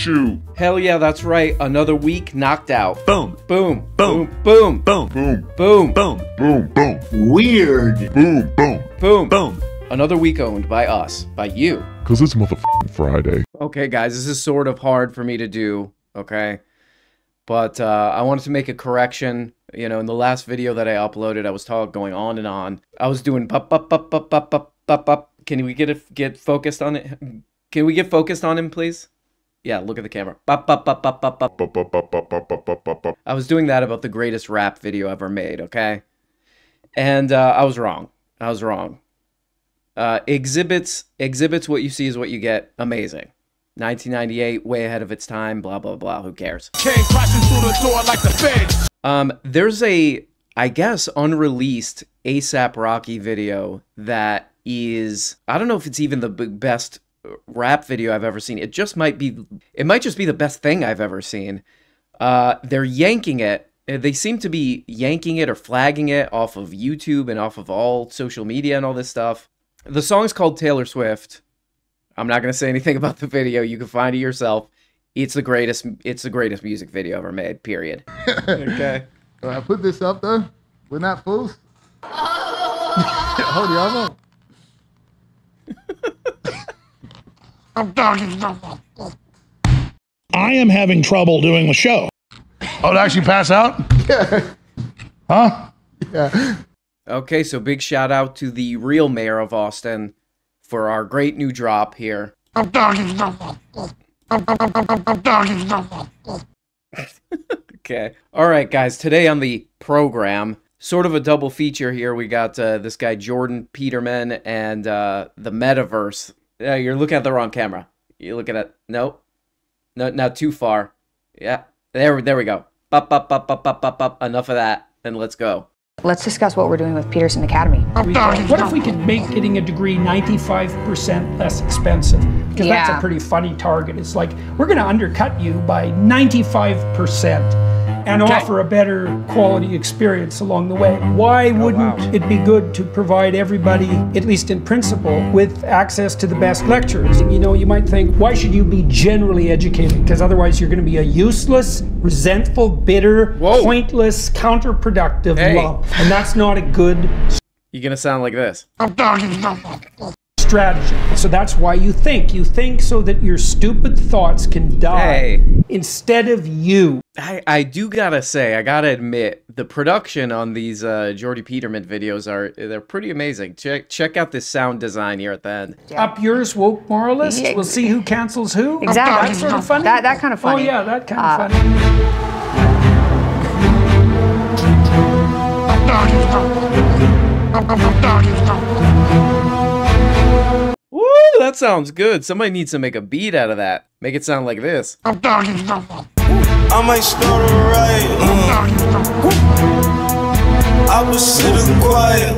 shoot. Hell yeah, that's right. Another week knocked out. Boom. Boom. Boom. Boom. Boom. Boom. Boom. Boom. Boom. Boom. Weird. Boom. Boom. Boom. Boom. Another week owned by us, by you. Cause it's motherfucking Friday. Okay, guys, this is sort of hard for me to do, okay? But I wanted to make a correction. You know, in the last video that I uploaded, I was going on and on. I was doing up. Can we get focused on it? Can we get focused on him, please? Yeah, look at the camera. I was doing that about the greatest rap video ever made, okay? And I was wrong. I was wrong. Exhibits, what you see is what you get. Amazing. 1998, way ahead of its time, blah, blah, blah. Who cares? Came crashing through the door like the feds. There's a, I guess, unreleased A$AP Rocky video that is, I don't know if it's even the best rap video I've ever seen. It just might be, it might just be the best thing I've ever seen. They're yanking it. They seem to be yanking it or flagging it off of YouTube and off of all social media and all this stuff. The song's called Taylor Swift. I'm not going to say anything about the video. You can find it yourself. It's the greatest music video ever made, period. Okay. I put this up though. We're not fools. Hold on, I am having trouble doing the show. Oh, to actually pass out? Huh? Yeah. Okay, so big shout out to the real mayor of Austin for our great new drop here. Okay. All right, guys. Today on the program, sort of a double feature here. We got this guy Jordan Peterson and the Metaverse. You're looking at the wrong camera. You're looking at no, not too far. Yeah, there we go. Up. Enough of that, and let's go. Let's discuss what we're doing with Peterson Academy. What if we could make getting a degree 95% less expensive? Because that's a pretty funny target. It's like, we're going to undercut you by 95% and offer a better quality experience along the way. Why wouldn't it be good to provide everybody, at least in principle, with access to the best lecturers? You know, you might think, why should you be generally educated? Because otherwise you're going to be a useless, resentful, bitter, pointless, counterproductive lump. And that's not a good You're going to sound like this. strategy. So that's why you think. You think so that your stupid thoughts can die instead of you. I do gotta say, I gotta admit, the production on these Jordan Peterson videos they're pretty amazing. Check out this sound design here at the end. Up yours, woke moralist. Yeah. We'll see who cancels who. Exactly. That sort of funny. That kind of funny. Oh yeah, that kind of funny. Woo, that sounds good. Somebody needs to make a beat out of that. Make it sound like this. I might start a riot. I was sitting quiet.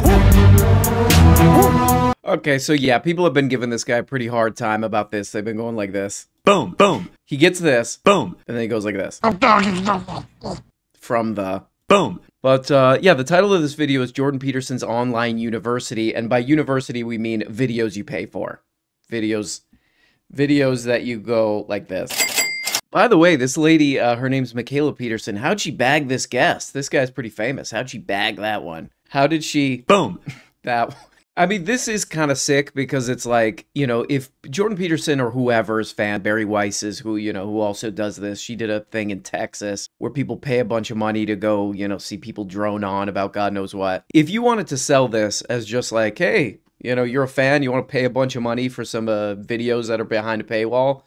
Okay, so yeah, people have been giving this guy a pretty hard time about this. They've been going like this. Boom. Boom. He gets this. Boom. And then he goes like this. From the... Boom. But yeah, the title of this video is Jordan Peterson's Online University. And by university, we mean videos you pay for. Videos that you go like this. By the way, this lady, her name's Michaela Peterson. How'd she bag this guest? This guy's pretty famous. How'd she bag that one? How did she... Boom. That one? I mean, this is kind of sick because it's like, you know, if Jordan Peterson or whoever's fan, Barry Weiss's, who, you know, who also does this, she did a thing in Texas where people pay a bunch of money to go, you know, see people drone on about God knows what. If you wanted to sell this as just like, hey, you know, you're a fan, you want to pay a bunch of money for some videos that are behind a paywall,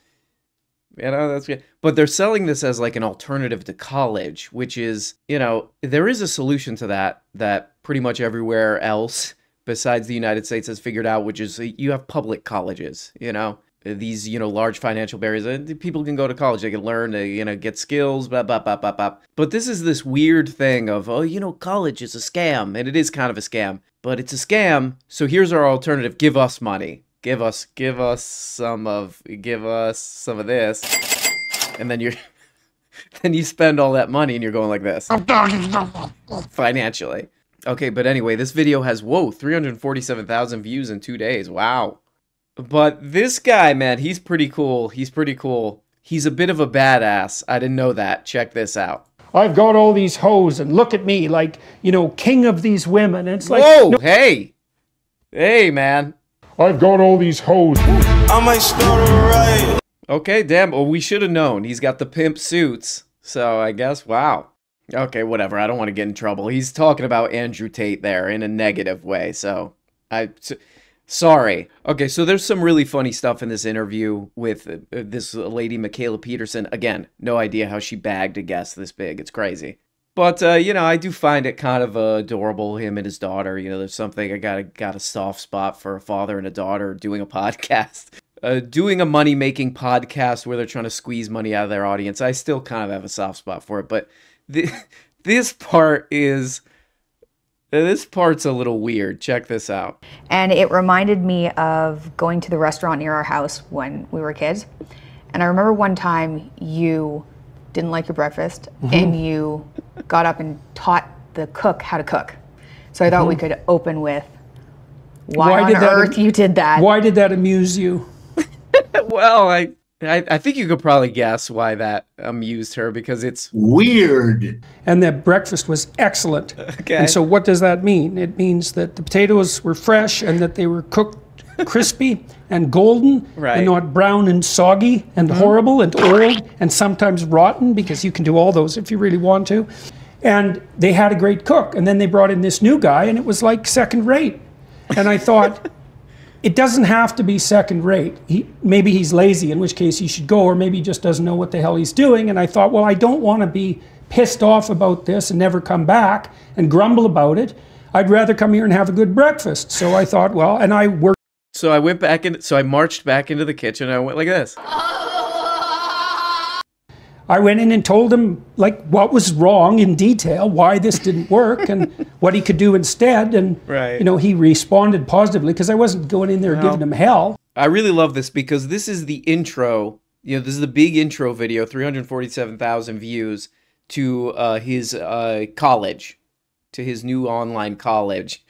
you know, that's good. But they're selling this as like an alternative to college, which is, you know, there is a solution to that pretty much everywhere else besides the United States has figured out, which is you have public colleges, you know, these, you know, large financial barriers. People can go to college, they can learn, they, you know, get skills, blah, blah, blah, blah, blah. But this is this weird thing of, oh, you know, college is a scam, and it is kind of a scam, but it's a scam. So here's our alternative. Give us money. Give us some of this. And then then you spend all that money and you're going like this. Financially. Okay, but anyway, this video has, whoa, 347,000 views in 2 days. Wow. But this guy, man, he's pretty cool. He's pretty cool. He's a bit of a badass. I didn't know that. Check this out. I've got all these hoes and look at me like, you know, king of these women. And it's like, whoa, no. hey, man. I've got all these hoes. I might start a riot. Okay, damn. Well, we should have known. He's got the pimp suits. So I guess, wow. Okay, whatever. I don't want to get in trouble. He's talking about Andrew Tate there in a negative way. So sorry. Okay, so there's some really funny stuff in this interview with this lady, Mikhaila Peterson. Again, no idea how she bagged a guest this big. It's crazy. But, you know, I do find it kind of adorable, him and his daughter. You know, there's something, I got a soft spot for a father and a daughter doing a podcast. Doing a money-making podcast where they're trying to squeeze money out of their audience. I still kind of have a soft spot for it. But this part's a little weird. Check this out. And it reminded me of going to the restaurant near our house when we were kids. And I remember one time you didn't like your breakfast and you got up and taught the cook how to cook. So I thought we could open with why on earth you did that. Why did that amuse you? Well, I think you could probably guess why that amused her, because it's Weird. And that breakfast was excellent. Okay. And so what does that mean? It means that the potatoes were fresh and that they were cooked crispy and golden, Right. and not brown and soggy and horrible and old and sometimes rotten, because you can do all those if you really want to. And they had a great cook. And then they brought in this new guy and it was like second rate. And I thought, it doesn't have to be second rate. Maybe he's lazy, in which case he should go, or maybe he just doesn't know what the hell he's doing. And I thought, well, I don't want to be pissed off about this and never come back and grumble about it. I'd rather come here and have a good breakfast. So I thought, well, and I worked. So I went back in. So I marched back into the kitchen. And I went like this. I went in and told him like what was wrong in detail, why this didn't work, and what he could do instead. And Right. you know, he responded positively because I wasn't going in there giving him hell. I really love this because this is the intro. You know, this is the big intro video, 347,000 views to his college, to his new online college.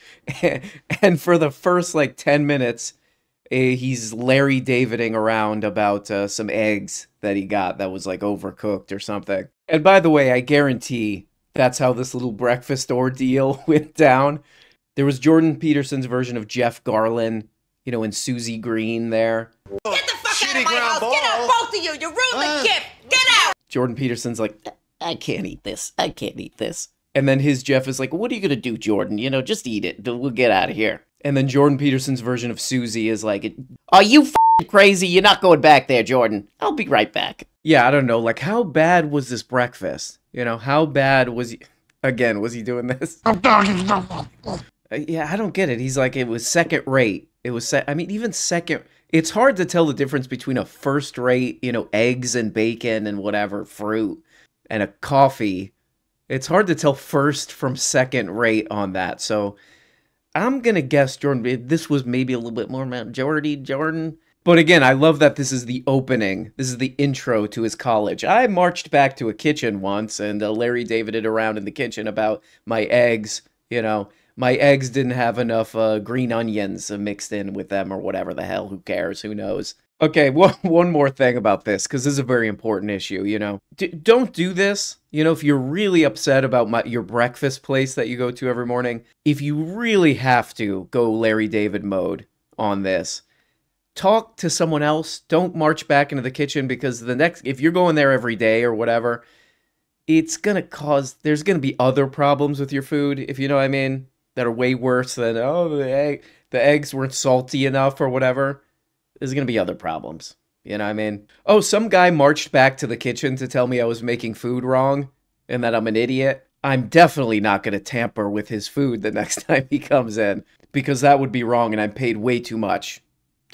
And for the first like 10 minutes, he's Larry Daviding around about some eggs that he got that was like overcooked or something. And by the way, I guarantee that's how this little breakfast ordeal went down. There was Jordan Peterson's version of Jeff Garlin, you know, and Susie Green there. Get the fuck out of my house. Get out, both of you. You ruined the gift. Get out. Jordan Peterson's like, I can't eat this. I can't eat this. And then his Jeff is like, what are you going to do, Jordan? You know, just eat it. We'll get out of here. And then Jordan Peterson's version of Susie is like, are you f***ing crazy? You're not going back there, Jordan. I'll be right back. Yeah, I don't know. Like, how bad was this breakfast? You know, how bad was he? Again, was he doing this? Yeah, I don't get it. He's like, it was second rate. It was, I mean, even second. It's hard to tell the difference between a first rate, you know, eggs and bacon and whatever, fruit, and a coffee. It's hard to tell first from second rate on that. So I'm going to guess, Jordan, this was maybe a little bit more about Jordan. But again, I love that this is the opening. This is the intro to his college. I marched back to a kitchen once, and Larry Davided around in the kitchen about my eggs. You know, my eggs didn't have enough green onions mixed in with them or whatever the hell. Who cares? Who knows? Okay, one more thing about this, because this is a very important issue, you know. Don't do this. You know, if you're really upset about your breakfast place that you go to every morning, if you really have to go Larry David mode on this, talk to someone else. Don't march back into the kitchen, because if you're going there every day or whatever, there's going to be other problems with your food, if you know what I mean, that are way worse than, the eggs weren't salty enough or whatever. There's going to be other problems. You know what I mean? Oh, some guy marched back to the kitchen to tell me I was making food wrong and that I'm an idiot. I'm definitely not going to tamper with his food the next time he comes in, because that would be wrong, and I'm paid way too much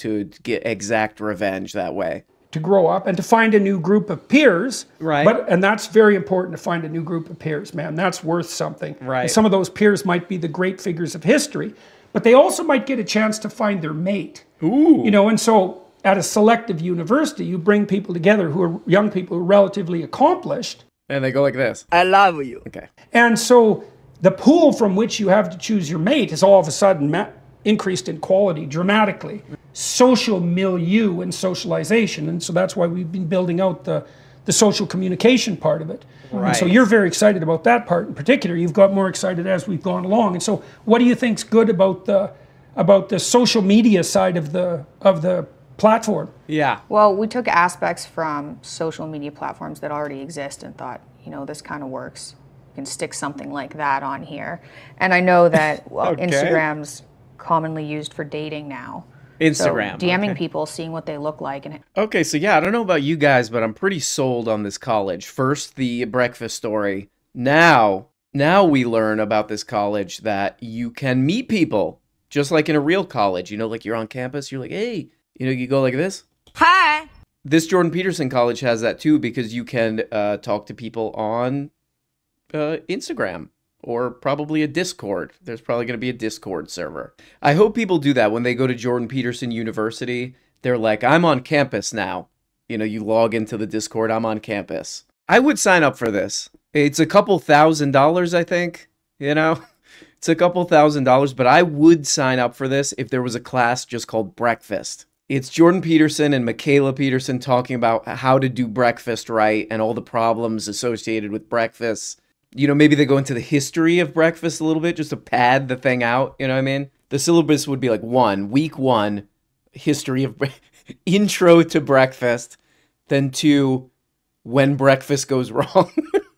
to get exact revenge that way. To grow up and to find a new group of peers. Right. And that's very important, to find a new group of peers, man. That's worth something. Right. And some of those peers might be the great figures of history, but they also might get a chance to find their mate. Ooh. You know, and so at a selective university, you bring people together who are young people who are relatively accomplished. And they go like this. I love you. Okay. And so the pool from which you have to choose your mate is all of a sudden increased in quality dramatically. social milieu and socialization. And so that's why we've been building out the social communication part of it. Right. And so you're very excited about that part in particular. You've got more excited as we've gone along. And so what do you think's good about the social media side of the platform? Yeah. Well, we took aspects from social media platforms that already exist and thought, you know, this kind of works. You can stick something like that on here. And I know that, well, Okay. Instagram's commonly used for dating now. Instagram. So DMing okay. people, seeing what they look like. And Okay, so yeah, I don't know about you guys, but I'm pretty sold on this college. First, the breakfast story. Now we learn about this college that you can meet people, just like in a real college. You know, like you're on campus, you're like, hey, you know, you go like this. Hi. This Jordan Peterson College has that too, because you can talk to people on Instagram. Or probably a Discord. There's probably going to be a Discord server. I hope people do that when they go to Jordan Peterson University. They're like, I'm on campus now. You know, you log into the Discord, I'm on campus. I would sign up for this. It's a couple $1,000s, I think. You know, it's a couple $1,000s, but I would sign up for this if there was a class just called Breakfast. It's Jordan Peterson and Michaela Peterson talking about how to do breakfast right and all the problems associated with breakfast. You know, maybe they go into the history of breakfast a little bit just to pad the thing out. You know what I mean? The syllabus would be like week 1, history of intro to breakfast. Then 2, when breakfast goes wrong.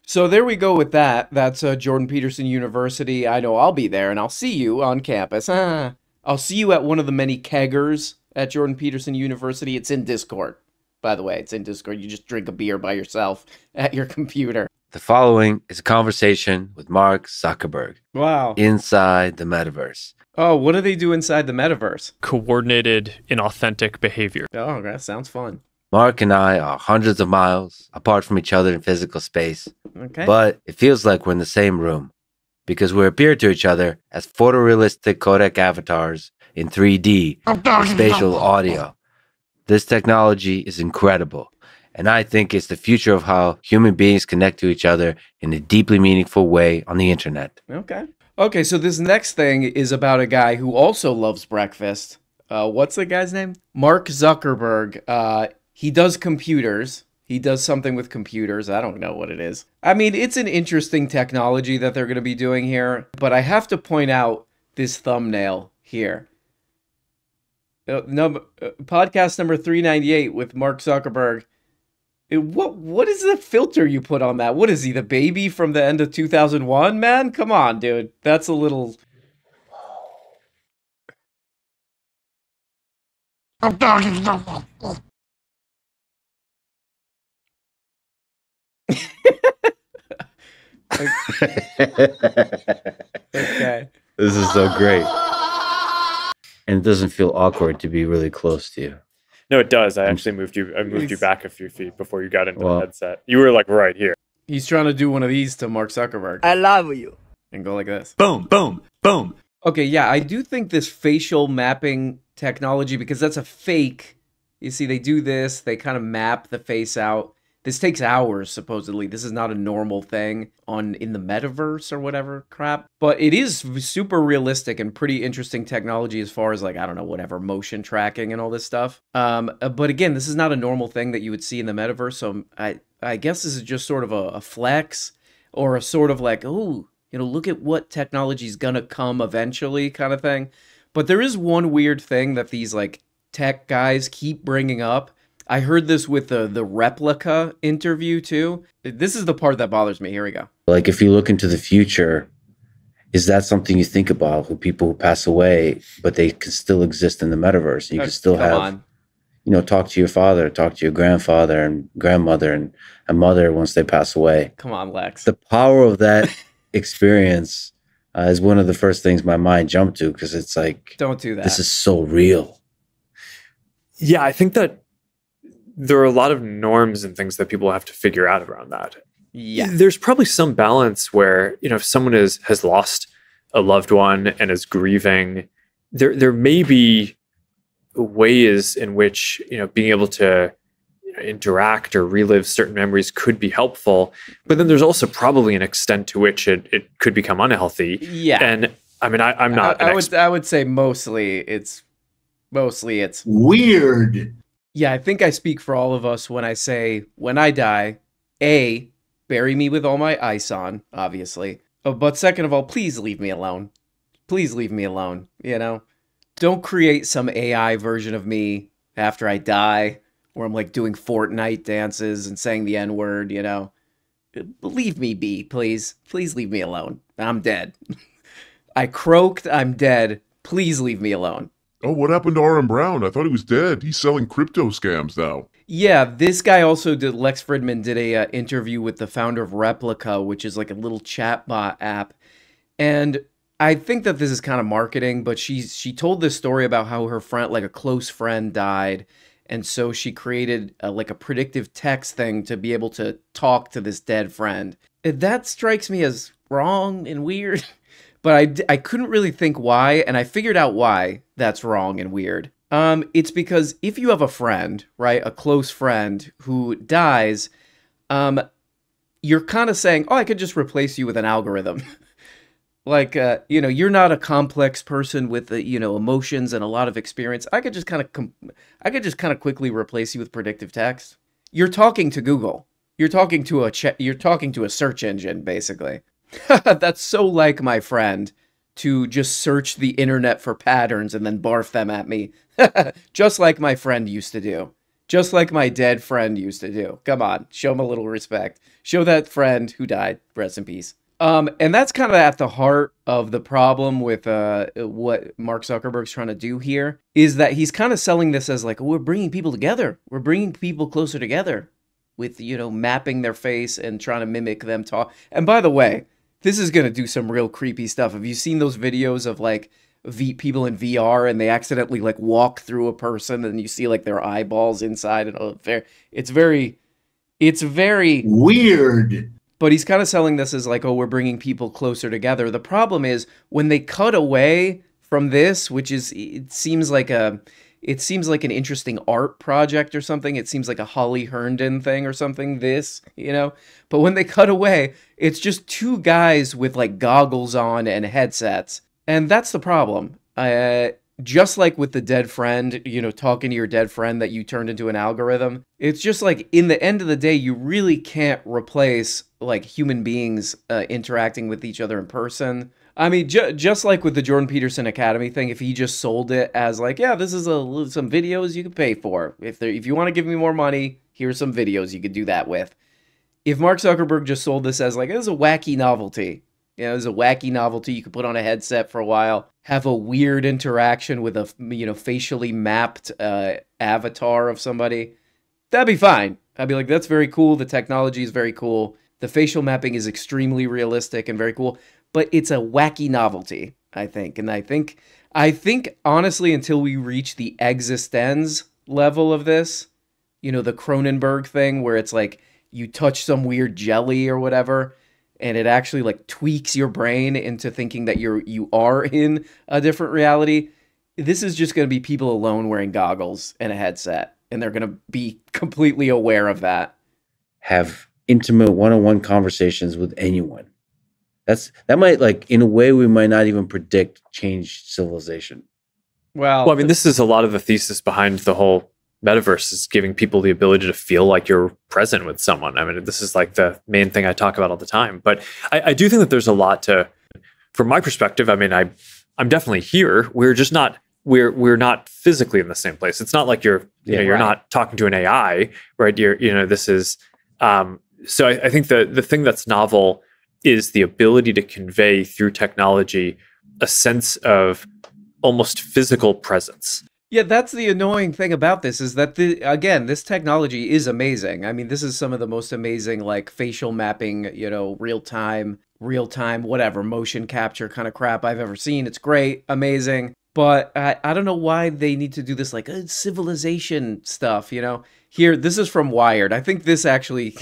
So there we go with that. That's Jordan Peterson University. I know I'll be there and I'll see you on campus. I'll see you at one of the many keggers at Jordan Peterson University. It's in Discord. By the way, it's in Discord. You just drink a beer by yourself at your computer. The following is a conversation with Mark Zuckerberg. Wow. Inside the metaverse. Oh, what do they do inside the metaverse? Coordinated inauthentic behavior. Oh, that sounds fun. Mark and I are hundreds of miles apart from each other in physical space. Okay. But it feels like we're in the same room because we appear to each other as photorealistic codec avatars in 3D with spatial audio. This technology is incredible. And I think it's the future of how human beings connect to each other in a deeply meaningful way on the internet. Okay. Okay, so this next thing is about a guy who also loves breakfast. What's the guy's name? Mark Zuckerberg. He does computers. He does something with computers. I don't know what it is. I mean, it's an interesting technology that they're going to be doing here. But I have to point out this thumbnail here. Podcast number 398 with Mark Zuckerberg. What is the filter you put on that? What is he, the baby from the end of 2001, man? Come on, dude. That's a little... Okay. This is so great. And it doesn't feel awkward to be really close to you. No, it does. I actually moved you back a few feet before you got into the headset. You were like right here. He's trying to do one of these to Mark Zuckerberg. I love you. And go like this. Boom, boom, boom. Okay, yeah, I do think this facial mapping technology, because that's a fake. You see, they do this. They kind of map the face out. This takes hours, supposedly. This is not a normal thing in the metaverse or whatever crap. But it is super realistic and pretty interesting technology as far as, like, I don't know, whatever, motion tracking and all this stuff. But again, this is not a normal thing that you would see in the metaverse. So I guess this is just sort of a flex or a sort of like, oh, you know, look at what technology is going to come eventually kind of thing. But there is one weird thing that these, like, tech guys keep bringing up. I heard this with the Replica interview too. This is the part that bothers me. Here we go. Like, if you look into the future, is that something you think about, who people who pass away, but they can still exist in the metaverse? You can still have, you know, talk to your father, talk to your grandfather and grandmother and a mother once they pass away. Come on, Lex. The power of that experience is one of the first things my mind jumped to, because it's like, don't do that. This is so real. Yeah, I think that there are a lot of norms and things that people have to figure out around that. Yeah. There's probably some balance where, you know, if someone has lost a loved one and is grieving, there may be ways in which, you know, being able to interact or relive certain memories could be helpful. But then there's also probably an extent to which it could become unhealthy. Yeah. And I mean, I'm not. I would say mostly it's Mostly it's weird. Yeah, I think I speak for all of us when I say, when I die, A, bury me with all my ice on, obviously. But second of all, please leave me alone. Please leave me alone, you know? Don't create some AI version of me after I die, where I'm like doing Fortnite dances and saying the N-word, you know? Leave me be, please. Please leave me alone. I'm dead. I croaked, I'm dead. Please leave me alone. Oh, what happened to R.M. Brown? I thought he was dead. He's selling crypto scams now. Yeah, this guy also did, Lex Fridman did a interview with the founder of Replica, which is like a little chatbot app. And I think that this is kind of marketing, but she told this story about how her friend, like a close friend, died. And so she created like a predictive text thing to be able to talk to this dead friend. That strikes me as wrong and weird, but I couldn't really think why, and I figured out why that's wrong and weird. It's because if you have a friend, right, a close friend who dies, you're kind of saying, oh, I could just replace you with an algorithm. Like, you know, you're not a complex person with, you know, emotions and a lot of experience. I could just kind of quickly replace you with predictive text. You're talking to Google. You're talking to a search engine, basically. That's so like my friend to just search the internet for patterns and then barf them at me. Just like my friend used to do. Just like my dead friend used to do. Come on, show him a little respect. Show that friend who died, rest in peace. And that's kind of at the heart of the problem with what Mark Zuckerberg's trying to do here, is that he's kind of selling this as like, oh, we're bringing people together. We're bringing people closer together with, you know, mapping their face and trying to mimic them talk. And by the way, this is going to do some real creepy stuff. Have you seen those videos of like people in VR and they accidentally like walk through a person and you see like their eyeballs inside? And it's very weird. But he's kind of selling this as like, oh, we're bringing people closer together. The problem is when they cut away from this, which is, it seems like an interesting art project or something. It seems like a Holly Herndon thing or something, this, you know? But when they cut away, it's just two guys with like goggles on and headsets. And that's the problem. Just like with the dead friend, you know, talking to your dead friend that you turned into an algorithm. It's just like, in the end of the day, you really can't replace like human beings interacting with each other in person. I mean, just like with the Jordan Peterson Academy thing, if he just sold it as like, yeah, this is some videos you could pay for. If you want to give me more money, here's some videos you could do that with. If Mark Zuckerberg just sold this as like, this is a wacky novelty. You know, it's a wacky novelty. You could put on a headset for a while, have a weird interaction with a, you know, facially mapped avatar of somebody. That'd be fine. I'd be like, that's very cool. The technology is very cool. The facial mapping is extremely realistic and very cool. But it's a wacky novelty, I think. And I think honestly, until we reach the existenz level of this, you know, the Cronenberg thing where it's like you touch some weird jelly or whatever, and it actually like tweaks your brain into thinking that you are in a different reality. This is just going to be people alone wearing goggles and a headset, and they're going to be completely aware of that. Have intimate one-on-one conversations with anyone. That might, like, in a way, we might not even predict changed civilization. Well, I mean, this is a lot of the thesis behind the whole metaverse, is giving people the ability to feel like you're present with someone. I mean, this is like the main thing I talk about all the time. But I do think that there's a lot to, from my perspective, I mean, I'm definitely here. We're just not, we're not physically in the same place. It's not like you're not talking to an AI, right? This is, so I think the thing that's novel is the ability to convey through technology a sense of almost physical presence. Yeah, that's the annoying thing about this, is that again, this technology is amazing. I mean, this is some of the most amazing, like, facial mapping, you know, real time, whatever, motion capture kind of crap I've ever seen. It's great, amazing. But I don't know why they need to do this, like, civilization stuff, you know? Here, this is from Wired. I think this actually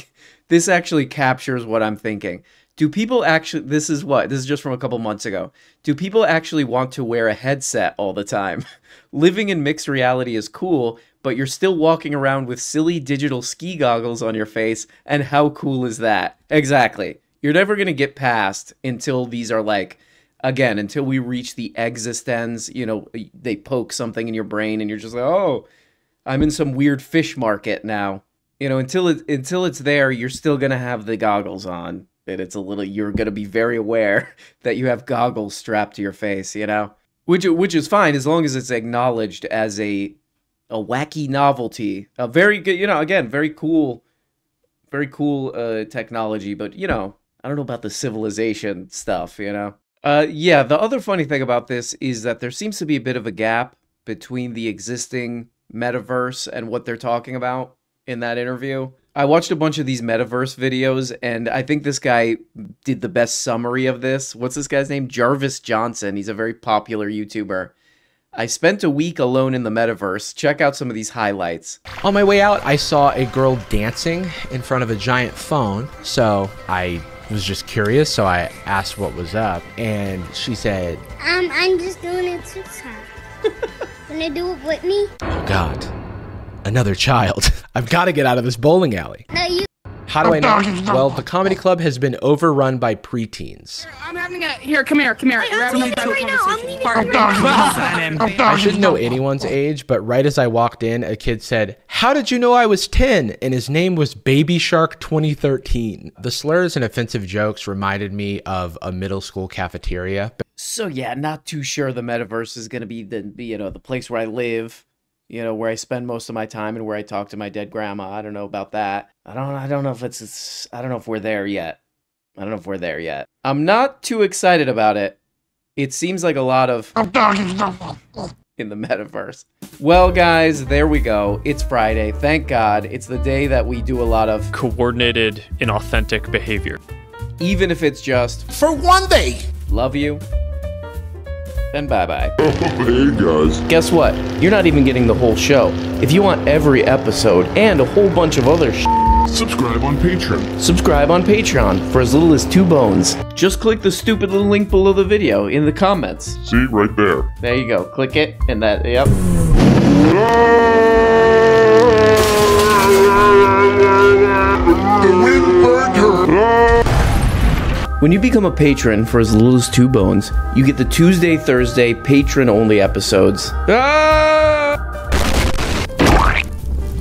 captures what I'm thinking. Do people actually, this is just from a couple months ago. Do people actually want to wear a headset all the time? Living in mixed reality is cool, but you're still walking around with silly digital ski goggles on your face, and how cool is that? Exactly. You're never going to get past until these are like again, until we reach the existence, you know, they poke something in your brain and you're just like, oh, I'm in some weird fish market now. You know, until it's there, you're still going to have the goggles on. And it's a little, you're going to be very aware that you have goggles strapped to your face, you know? Which is fine as long as it's acknowledged as a wacky novelty. A very good, you know, again, very cool technology, but, you know, I don't know about the civilization stuff, you know? Yeah, the other funny thing about this is that there seems to be a bit of a gap between the existing metaverse and what they're talking about in that interview. I watched a bunch of these metaverse videos, and I think this guy did the best summary of this. What's this guy's name? Jarvis Johnson. He's a very popular YouTuber. I spent a week alone in the metaverse. Check out some of these highlights. On my way out, I saw a girl dancing in front of a giant phone. So I was just curious, so I asked what was up, and she said, I'm just doing it TikTok. Wanna do it with me? Oh God, another child. I've got to get out of this bowling alley. No, you. How do I know? Well, the comedy club has been overrun by preteens. I'm having a here. Come here. We're having a I shouldn't know anyone's age, but right as I walked in, a kid said, "How did you know I was 10?" And his name was Baby Shark 2013. The slurs and offensive jokes reminded me of a middle school cafeteria. So yeah, not too sure the metaverse is going to be the place where I live. You know, where I spend most of my time and where I talk to my dead grandma. I don't know about that. I don't know if we're there yet. I'm not too excited about it. It seems like a lot of in the metaverse. Well, guys, there we go. It's Friday. Thank God. It's the day that we do a lot of coordinated, inauthentic behavior. Even if it's just for one day. Love you. Then bye-bye. Hey, guys. Guess what? You're not even getting the whole show. If you want every episode and a whole bunch of other subscribe on Patreon. Subscribe on Patreon for as little as 2 bones. Just click the stupid little link below the video in the comments. See, right there. There you go. Click it, and that, yep. When you become a patron for as little as 2 bones, you get the Tuesday, Thursday, patron-only episodes.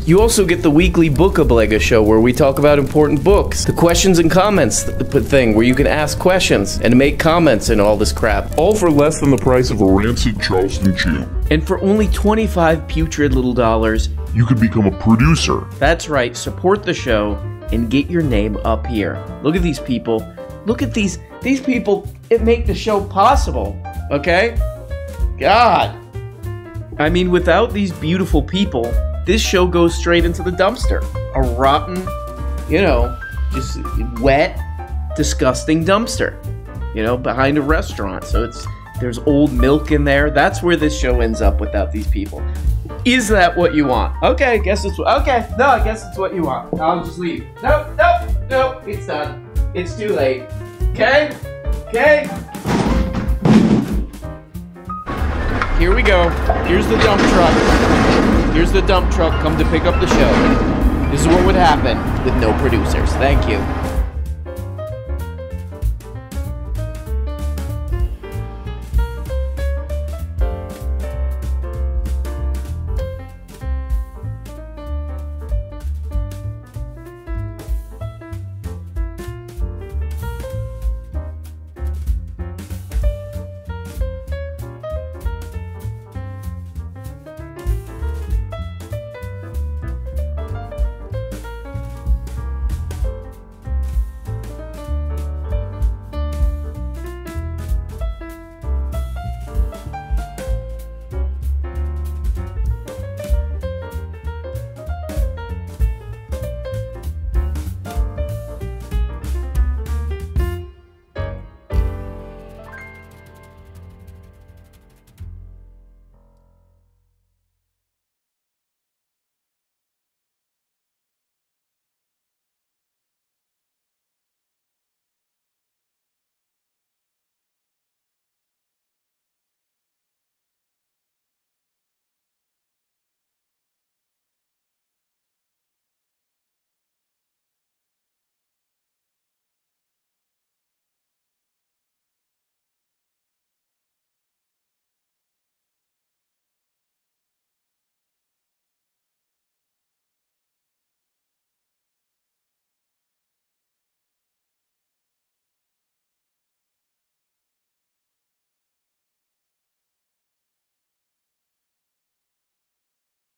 You also get the weekly Bookablega show where we talk about important books. The questions and comments thing where you can ask questions and make comments and all this crap. All for less than the price of a rancid Charleston Chew. And for only 25 putrid little dollars, you could become a producer. That's right, support the show and get your name up here. Look at these people. Look at these people, it make the show possible, okay? God. I mean, without these beautiful people, this show goes straight into the dumpster. A rotten, you know, just wet, disgusting dumpster, you know, behind a restaurant. So there's old milk in there. That's where this show ends up without these people. Is that what you want? Okay, I guess it's what you want. I'll just leave. Nope, it's done. It's too late. Okay? Here we go. Here's the dump truck. Here's the dump truck come to pick up the show. This is what would happen with no producers. Thank you.